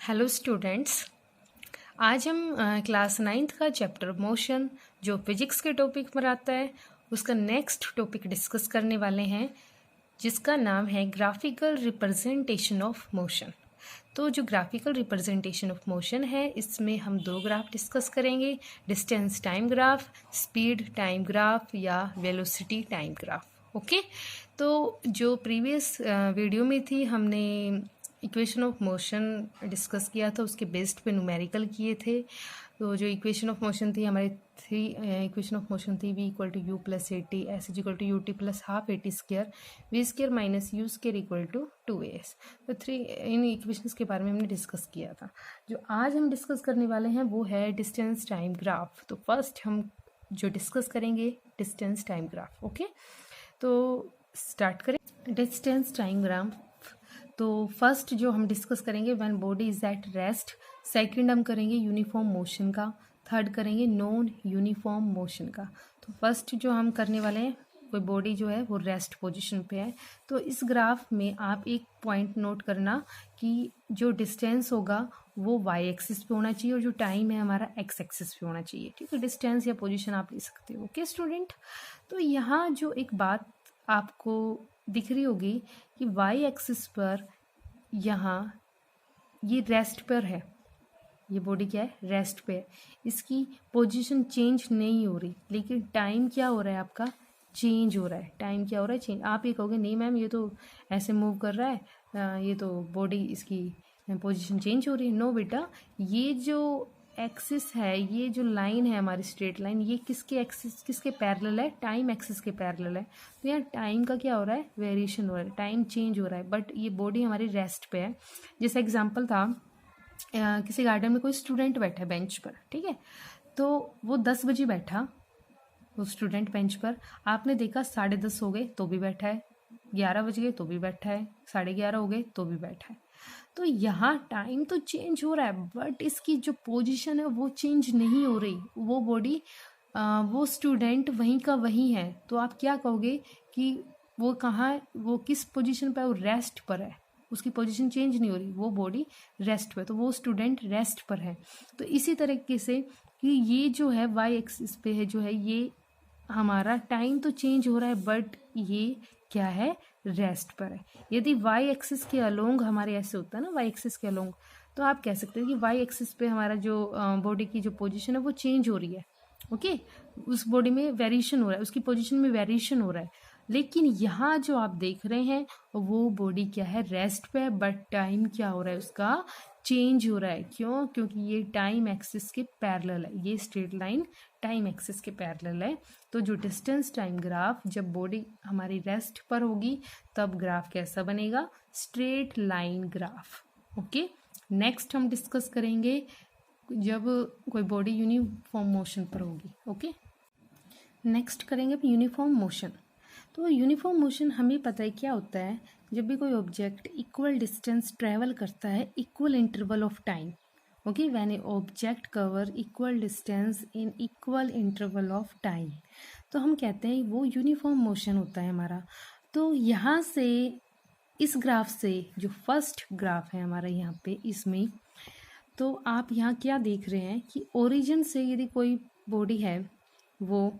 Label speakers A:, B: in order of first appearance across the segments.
A: Hello students. आज हम class 9th का चैप्टर मोशन जो फिजिक्स के टॉपिक पर आता है उसका नेक्स्ट टॉपिक डिस्कस करने वाले हैं, जिसका नाम है ग्राफिकल रिप्रेजेंटेशन ऑफ मोशन। तो जो ग्राफिकल रिप्रेजेंटेशन ऑफ मोशन है, इसमें हम दो ग्राफ डिस्कस करेंगे, distance time graph, speed time graph या वेलोसिटी टाइम ग्राफ। ओके, तो जो प्रीवियस वीडियो में थी हमने इक्वेशन ऑफ मोशन डिस्कस किया था, उसके बेस्ड पे न्यूमेरिकल किए थे। तो जो इक्वेशन ऑफ मोशन थी हमारी थ्री इक्वेशन ऑफ मोशन थी v equal to u plus a t, s is equal to u t plus half a t square, v square minus u square equal to 2as। तो three इन equations के बारे में हमने discuss किया था। जो आज हम डिस्कस करने वाले हैं वो है डिस्टेंस टाइम ग्राफ। तो फर्स्ट हम जो डिस्कस करेंगे डिस्टेंस टाइम ग्राफ। ओके, तो स्टार्ट करें डिस्टेंस टाइम ग्राफ। तो फर्स्ट जो हम डिस्कस करेंगे when body is at rest, second हम करेंगे यूनिफॉर्म मोशन का, थर्ड करेंगे नॉन यूनिफॉर्म मोशन का। तो फर्स्ट जो हम करने वाले हैं, कोई बॉडी जो है वो रेस्ट पोजीशन पे है। तो इस ग्राफ में आप एक पॉइंट नोट करना कि जो डिस्टेंस होगा वो वाई एक्सिस पे होना चाहिए और जो टाइम है हमारा एक्स एक्सिस पे होना चाहिए। ठीक है, डिस्टेंस या पोजीशन आप ले सकते हो। ओके स्टूडेंट, तो यहाँ जो एक बात आपको दिख रही होगी कि वाई एक्सिस पर यहाँ ये रेस्ट पर है, ये बॉडी क्या है, रेस्ट पे है, इसकी पोजीशन चेंज नहीं हो रही, लेकिन टाइम क्या हो रहा है आपका, चेंज हो रहा है। टाइम क्या हो रहा है, चेंज। आप ये कहोगे नहीं मैम ये तो ऐसे मूव कर रहा है, ये तो बॉडी इसकी पोजीशन चेंज हो रही है। नो बेटा, ये जो एक्सिस है, ये जो लाइन है हमारी स्ट्रेट लाइन, ये किसके एक्सिस, किसके पैरेलल है, टाइम एक्सिस के पैरेलल है। तो यहाँ टाइम का क्या हो रहा है, वेरिएशन हो रहा है, टाइम चेंज हो रहा है, बट ये बॉडी हमारी रेस्ट पे है। जैसे एग्जांपल था, किसी गार्डन में कोई स्टूडेंट बैठा है बेंच पर, ठीक है, तो वो 10 बजे बैठा, वो स्टूडेंट बेंच पर, आपने देखा 10:30 हो गए तो भी बैठा है, 11 बज गए तो भी बैठा है, 11:30 हो गए तो भी बैठा है। तो यहाँ टाइम तो चेंज हो रहा है, बट इसकी जो पोजीशन है वो चेंज नहीं हो रही। वो बॉडी, वो स्टूडेंट वहीं का वहीं है। तो आप क्या कहोगे कि वो कहाँ, वो किस पोजीशन पर है, वो रेस्ट पर है, उसकी पोजीशन चेंज नहीं हो रही, वो बॉडी रेस्ट पर, तो वो स्टूडेंट रेस्ट पर है। तो इसी तरीके से कि ये जो है वाई एक्सिस पे है, जो है ये हमारा टाइम तो चेंज हो रहा है, बट ये क्या है, रेस्ट पर है। यदि वाई एक्सिस के अलोंग हमारे ऐसे होता है ना, वाई एक्सिस के अलोंग, तो आप कह सकते हो कि वाई एक्सिस पे हमारा जो बॉडी की जो पोजीशन है वो चेंज हो रही है। ओके, उस बॉडी में वेरिएशन हो रहा है, उसकी पोजीशन में वेरिएशन हो रहा है। लेकिन यहाँ जो आप देख रहे हैं वो बॉडी क्या है, रेस्ट पे है, बट टाइम क्या हो रहा है, उसका चेंज हो रहा है। क्यों? क्योंकि ये टाइम एक्सिस के पैरेलल है, ये स्ट्रेट लाइन टाइम एक्सिस के पैरेलल है। तो जो डिस्टेंस टाइम ग्राफ, जब बॉडी हमारी रेस्ट पर होगी तब ग्राफ कैसा बनेगा, straight line graph. Okay, next हम डिस्कस करेंगे जब कोई बॉडी यूनिफॉर्म मोशन पर होगी। ओके, नेक्स्ट करेंगे यूनिफॉर्म मोशन। तो यूनिफॉर्म मोशन हमें पता है क्या होता है, जब भी कोई ऑब्जेक्ट इक्वल डिस्टेंस ट्रेवल करता है equal interval of time. Okay, when A object cover equal distance in equal interval of time, तो हम कहते हैं वो यूनिफॉर्म मोशन होता है हमारा। तो यहाँ से इस ग्राफ से, जो फर्स्ट ग्राफ है हमारा यहाँ पे, इसमें तो आप यहाँ क्या देख रहे हैं कि ओरिजिन से यदि कोई बॉडी है वो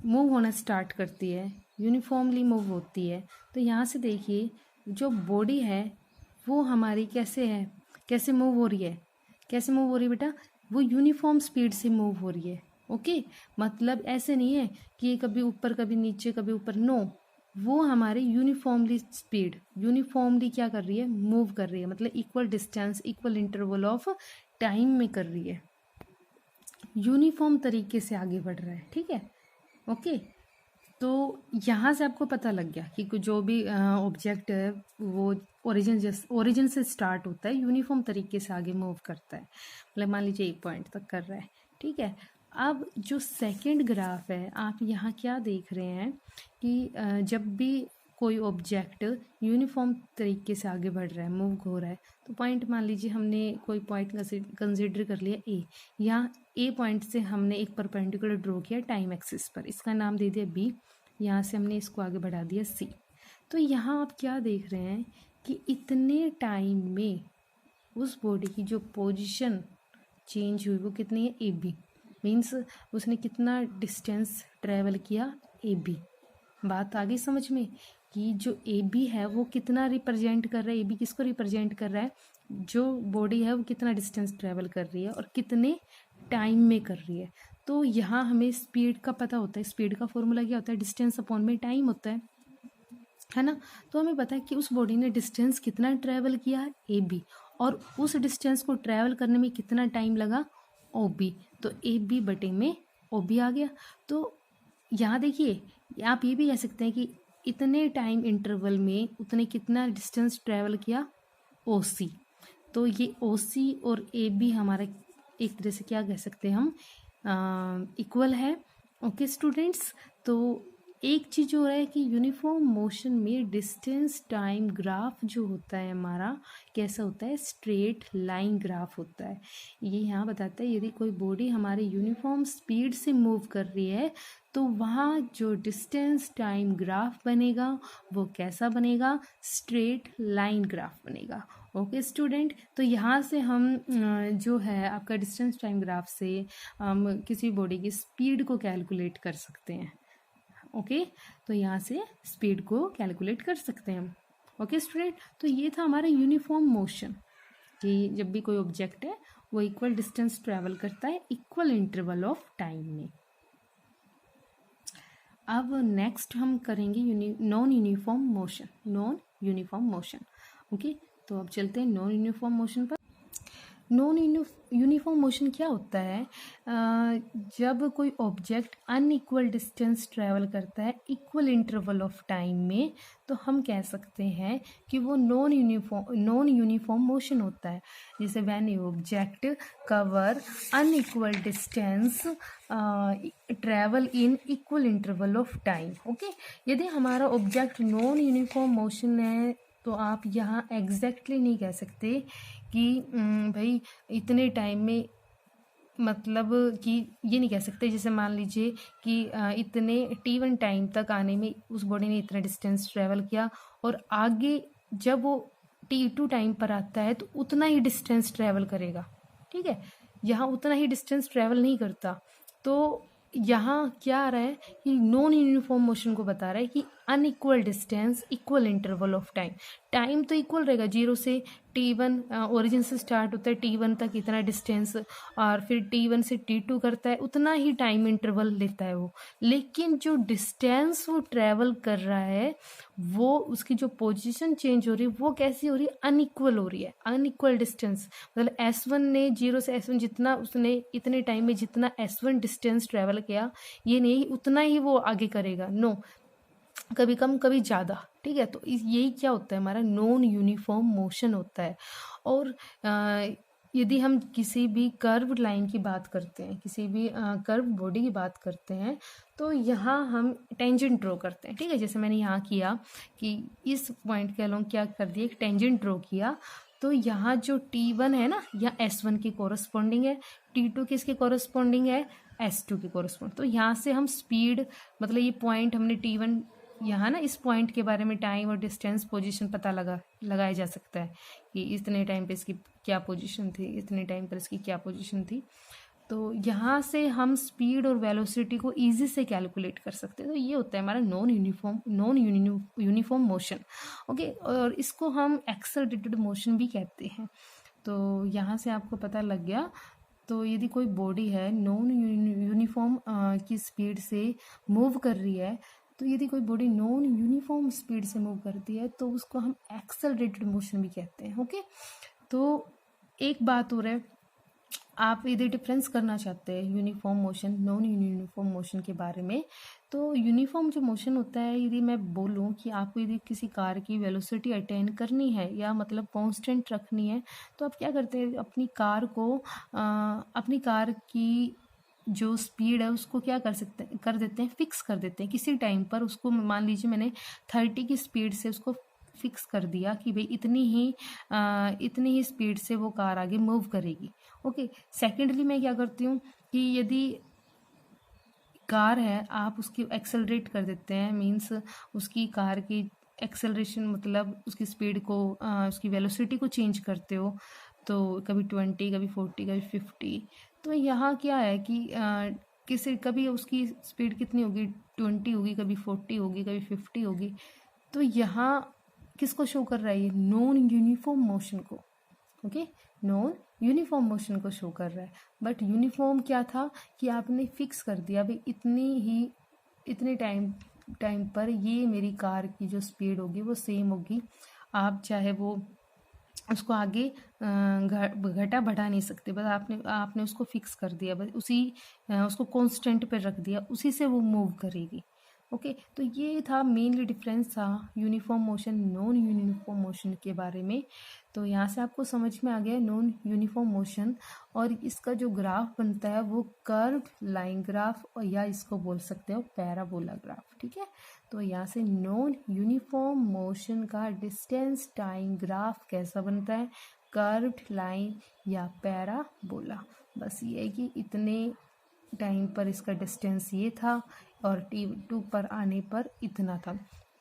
A: मूव होना स्टार्ट करती है, यूनिफॉर्मली मूव होती है, तो यहाँ से देखिए जो बॉडी है वो हमारी कैसे है, कैसे मूव हो रही है, कैसे मूव हो रही है बेटा, वो यूनिफॉर्म स्पीड से मूव हो रही है। ओके, मतलब ऐसे नहीं है कि कभी ऊपर कभी नीचे कभी ऊपर, नो, वो हमारी यूनिफॉर्मली स्पीड, यूनिफॉर्मली क्या कर रही है, मूव कर रही है, मतलब equal distance equal interval of time में कर रही है, यूनिफॉर्म तरीके से आगे बढ़ रहा है। ठीक है, ओके, तो यहाँ से आपको पता लग गया कि जो भी ऑब्जेक्ट है वो ओरिजिन से स्टार्ट होता है, यूनिफॉर्म तरीके से आगे मूव करता है, मतलब मान लीजिए एक पॉइंट तक कर रहा है। ठीक है, अब जो सेकंड ग्राफ है, आप यहाँ क्या देख रहे हैं कि जब भी कोई ऑब्जेक्ट यूनिफॉर्म तरीके से आगे बढ़ रहा है, मूव हो रहा है, तो पॉइंट मान लीजिए हमने कोई पॉइंट कंसिडर कर लिया ए, यहाँ ए पॉइंट से हमने एक परपेंडिकुलर ड्रॉ किया टाइम एक्सिस पर, इसका नाम दे दिया बी, यहाँ से हमने इसको आगे बढ़ा दिया सी। तो यहाँ आप क्या देख रहे हैं कि इतने टाइम में उस बॉडी की जो पोजीशन चेंज हुई वो कितनी है, ए बी। मीन्स उसने कितना डिस्टेंस ट्रेवल किया, ए बी। बात आ गई समझ में कि जो ए बी है वो कितना रिप्रेजेंट कर रहा है, ए बी किसको रिप्रेजेंट कर रहा है, जो बॉडी है वो कितना डिस्टेंस ट्रेवल कर रही है और कितने टाइम में कर रही है। तो यहाँ हमें स्पीड का पता होता है, स्पीड का फॉर्मूला क्या होता है, डिस्टेंस अपॉन में टाइम होता है ना। तो हमें पता है कि उस बॉडी ने डिस्टेंस कितना ट्रेवल किया है, ए बी, और उस डिस्टेंस को ट्रेवल करने में कितना टाइम लगा, ओ बी। तो ए बी बटे में ओ बी आ गया। तो यहाँ देखिए, आप ये भी कह सकते हैं कि इतने टाइम इंटरवल में उतने कितना डिस्टेंस ट्रेवल किया, ओ सी। तो ये ओ सी और ए बी हमारा एक तरह से क्या कह सकते हैं हम, इक्वल है। ओके स्टूडेंट्स, तो एक चीज़ हो रहा है कि यूनिफॉर्म मोशन में डिस्टेंस टाइम ग्राफ जो होता है हमारा कैसा होता है, स्ट्रेट लाइन ग्राफ होता है। ये यहाँ बताता है यदि कोई बॉडी हमारे यूनिफॉर्म स्पीड से मूव कर रही है तो वहाँ जो डिस्टेंस टाइम ग्राफ बनेगा वो कैसा बनेगा, स्ट्रेट लाइन ग्राफ बनेगा। ओके स्टूडेंट, तो यहाँ से हम जो है आपका डिस्टेंस टाइम ग्राफ से हम किसी बॉडी की स्पीड को कैलकुलेट कर सकते हैं। ओके, तो यहाँ से स्पीड को कैलकुलेट कर सकते हैं हम। ओके स्टूडेंट, तो ये था हमारा यूनिफॉर्म मोशन कि जब भी कोई ऑब्जेक्ट है वो इक्वल डिस्टेंस ट्रेवल करता है इक्वल इंटरवल ऑफ टाइम में। अब नेक्स्ट हम करेंगे non uniform motion, non uniform motion. Okay, तो अब चलते हैं नॉन यूनिफॉर्म मोशन पर। नॉन यूनिफॉर्म मोशन क्या होता है, जब कोई ऑब्जेक्ट अनइक्वल डिस्टेंस ट्रेवल करता है इक्वल इंटरवल ऑफ टाइम में, तो हम कह सकते हैं कि वो नॉन यूनिफॉर्म मोशन होता है। जैसे when A object cover unequal distance travel in equal interval of time. Okay, यदि हमारा ऑब्जेक्ट नॉन यूनिफॉर्म मोशन है तो आप यहाँ एग्जैक्टली नहीं कह सकते कि भाई इतने टाइम में, मतलब कि ये नहीं कह सकते जैसे मान लीजिए कि इतने T1 टाइम तक आने में उस बॉडी ने इतना डिस्टेंस ट्रेवल किया और आगे जब वो T2 टाइम पर आता है तो उतना ही डिस्टेंस ट्रेवल करेगा। ठीक है, यहाँ उतना ही डिस्टेंस ट्रेवल नहीं करता। तो यहाँ क्या आ रहा है कि नॉन यूनिफॉर्म मोशन को बता रहा है कि unequal distance equal interval of time. Time तो इक्वल रहेगा, 0 से T1 ओरिजिन से स्टार्ट होता है, T1 तक इतना डिस्टेंस, और फिर T1 से T2 करता है, उतना ही टाइम इंटरवल लेता है वो। लेकिन जो डिस्टेंस वो ट्रेवल कर रहा है वो उसकी जो पोजीशन चेंज हो रही है वो कैसी हो रही है, अनइक्वल हो रही है। अनइक्वल डिस्टेंस मतलब S1 ने 0 से S1 जितना उसने इतने टाइम में जितना S1 डिस्टेंस ट्रेवल किया, ये नहीं उतना ही वो आगे करेगा, नो, कभी कम कभी ज़्यादा। ठीक है, तो यही क्या होता है, हमारा नॉन यूनिफॉर्म मोशन होता है। और यदि हम किसी भी कर्व लाइन की बात करते हैं, किसी भी कर्व बॉडी की बात करते हैं, तो यहाँ हम टेंजेंट ड्रॉ करते हैं। ठीक है, जैसे मैंने यहाँ किया कि इस पॉइंट के अलोंग क्या कर दिया, एक टेंजेंट ड्रॉ किया, तो यहाँ जो T1 है ना, या S1 की कोरस्पॉन्डिंग है, T2 किसके कोरस्पॉन्डिंग है, S2 की कोरस्पॉन्डिंग। तो यहाँ से हम स्पीड, मतलब ये पॉइंट हमने T1, यहाँ ना इस पॉइंट के बारे में टाइम और डिस्टेंस पोजीशन पता लगाया जा सकता है कि इतने टाइम पे इसकी क्या पोजीशन थी, इतने टाइम पर इसकी क्या पोजीशन थी। तो यहाँ से हम स्पीड और वेलोसिटी को इजी से कैलकुलेट कर सकते हैं। तो ये होता है हमारा नॉन यूनिफॉर्म मोशन। ओके, और इसको हम एक्सेलरेटेड मोशन भी कहते हैं। तो यहाँ से आपको पता लग गया। तो यदि कोई बॉडी है नॉन यूनिफॉर्म की स्पीड से मूव कर रही है, तो यदि कोई बॉडी नॉन यूनिफॉर्म स्पीड से मूव करती है तो उसको हम एक्सेलरेटेड मोशन भी कहते हैं। ओके, तो एक बात हो रहा है, आप यदि डिफरेंस करना चाहते हैं uniform motion non uniform motion के बारे में, तो यूनिफॉर्म जो मोशन होता है, यदि मैं बोलूं कि आपको यदि किसी कार की वेलोसिटी अटेन करनी है या मतलब कांस्टेंट रखनी है, तो आप क्या करते हैं, अपनी कार की जो स्पीड है उसको क्या कर देते हैं, फिक्स कर देते हैं किसी टाइम पर। उसको मान लीजिए मैंने 30 की स्पीड से उसको फिक्स कर दिया कि भाई इतनी ही स्पीड से वो कार आगे मूव करेगी। ओके, सेकेंडली मैं क्या करती हूँ कि यदि कार है आप उसकी एक्सेलरेट कर देते हैं, मीन्स उसकी कार की एक्सेलरेशन मतलब उसकी स्पीड को उसकी वेलोसिटी को चेंज करते हो, तो कभी 20, कभी 40, कभी 50। तो यहाँ क्या है कि किसी कभी उसकी स्पीड कितनी होगी, 20 होगी, कभी 40 होगी, कभी 50 होगी। तो यहाँ किसको शो कर रहा है, ये नॉन यूनिफॉर्म मोशन को। ओके, नॉन यूनिफॉर्म मोशन को शो कर रहा है। बट यूनिफॉर्म क्या था कि आपने फिक्स कर दिया भाई इतने टाइम पर ये मेरी कार की जो स्पीड होगी वो सेम होगी। आप चाहे वो उसको आगे घटा बढ़ा नहीं सकते, बस आपने उसको फिक्स कर दिया, बस उसको कांस्टेंट पे रख दिया, उसी से वो मूव करेगी। ओके, तो ये था मेनली डिफरेंस था uniform motion non uniform motion के बारे में। तो यहाँ से आपको समझ में आ गया नॉन यूनिफॉर्म मोशन, और इसका जो ग्राफ बनता है वो कर्व लाइन ग्राफ, और या इसको बोल सकते हो पैराबोला ग्राफ। ठीक है, तो यहाँ से नॉन यूनिफॉर्म मोशन का डिस्टेंस टाइम ग्राफ कैसा बनता है, कर्व्ड लाइन या पैराबोला। बस ये है कि इतने टाइम पर इसका डिस्टेंस ये था और t2 पर आने पर इतना था।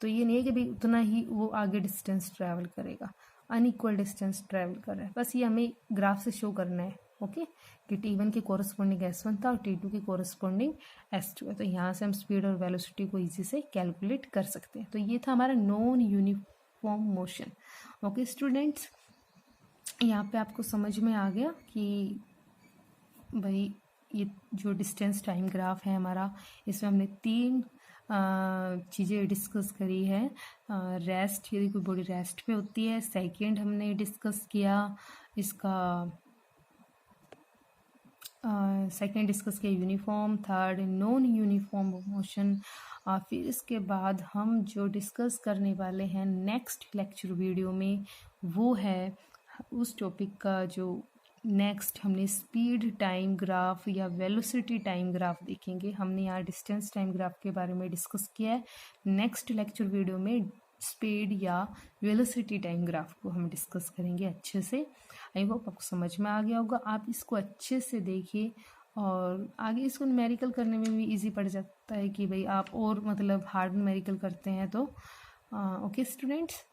A: तो ये नहीं है कि भाई उतना ही वो आगे डिस्टेंस ट्रैवल करेगा, अनइक्वल डिस्टेंस ट्रैवल कर रहा है। बस ये हमें ग्राफ से शो करना है। ओके, कि t1 के कोरस्पॉन्डिंग s1 था और t2 के कोरस्पॉन्डिंग s2 है। तो यहाँ से हम स्पीड और वेलोसिटी को इजी से कैलकुलेट कर सकते हैं। तो ये था हमारा non uniform motion. Okay students, यहाँ पे आपको समझ में आ गया कि भाई ये जो डिस्टेंस टाइम ग्राफ है हमारा, इसमें हमने 3 चीज़ें डिस्कस करी है। रेस्ट, यदि कोई बॉडी रेस्ट पे होती है। सेकंड हमने डिस्कस किया इसका सेकंड डिस्कस किया uniform. Third non uniform motion. फिर इसके बाद हम जो डिस्कस करने वाले हैं नेक्स्ट लेक्चर वीडियो में, वो है उस टॉपिक का जो नेक्स्ट हमने स्पीड टाइम ग्राफ या वेलोसिटी टाइम ग्राफ देखेंगे। हमने यहाँ डिस्टेंस टाइम ग्राफ के बारे में डिस्कस किया है। नेक्स्ट लेक्चर वीडियो में स्पीड या वेलोसिटी टाइम ग्राफ को हम डिस्कस करेंगे अच्छे से। आई होप आपको समझ में आ गया होगा। आप इसको अच्छे से देखिए, और आगे इसको न्यूमेरिकल करने में भी इजी पड़ जाता है कि भाई आप और मतलब हार्ड न्यूमेरिकल करते हैं तो। Okay students,